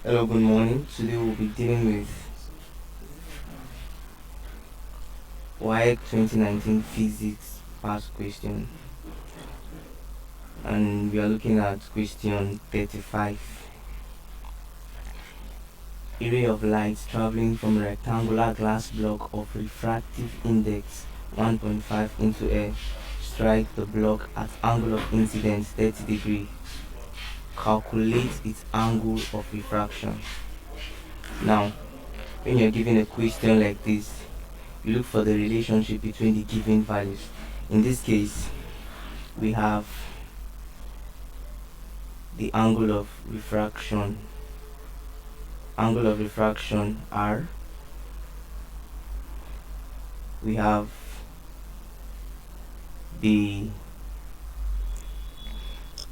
Hello, good morning. Today we'll be dealing with WAEC 2019 Physics past question, and we are looking at question 35. A ray of light traveling from a rectangular glass block of refractive index 1.5 into air strike the block at angle of incidence 30 degrees. Calculate its angle of refraction. Now, when you're given a question like this, you look for the relationship between the given values. In this case, we have the angle of refraction r, we have the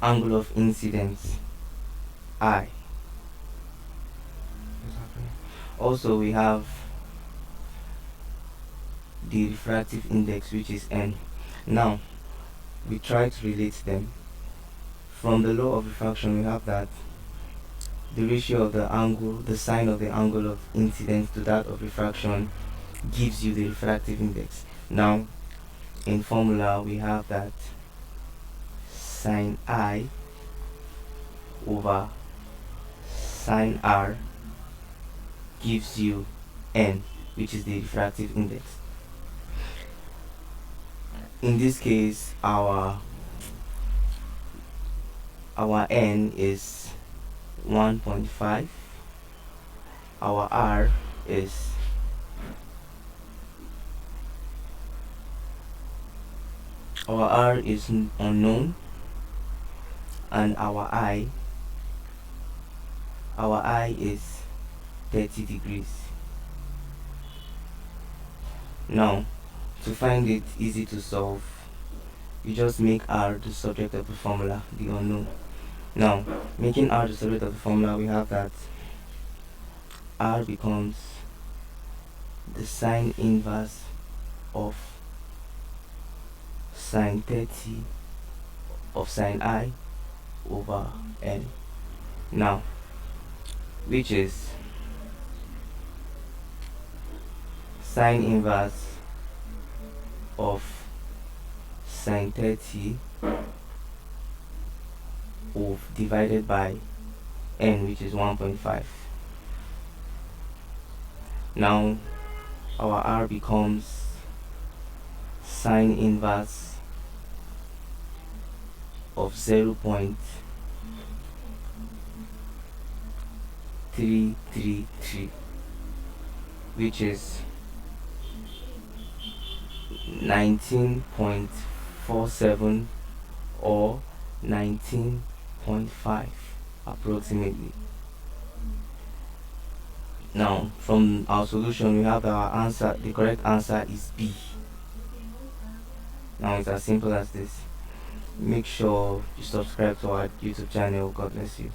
angle of incidence I, also we have the refractive index, which is n. Now we try to relate them. From the law of refraction, we have that the ratio of the angle, the sine of the angle of incidence to that of refraction gives you the refractive index. Now in formula we have that sine I over sine r gives you n, which is the refractive index. In this case, our n is 1.5, our r is unknown, and our I is 30 degrees. Now, to find it easy to solve, you just make r the subject of the formula, the unknown. Now, making r the subject of the formula, we have that r becomes the sine inverse of sine 30 of sine I over n. Now, which is sine inverse of sine 30 divided by n, which is 1.5. Now our r becomes sine inverse of 0.333, which is 19.47 or 19.5 approximately. Now from our solution, we have our answer. The correct answer is B. Now it's as simple as this. Make sure you subscribe to our YouTube channel. God bless you.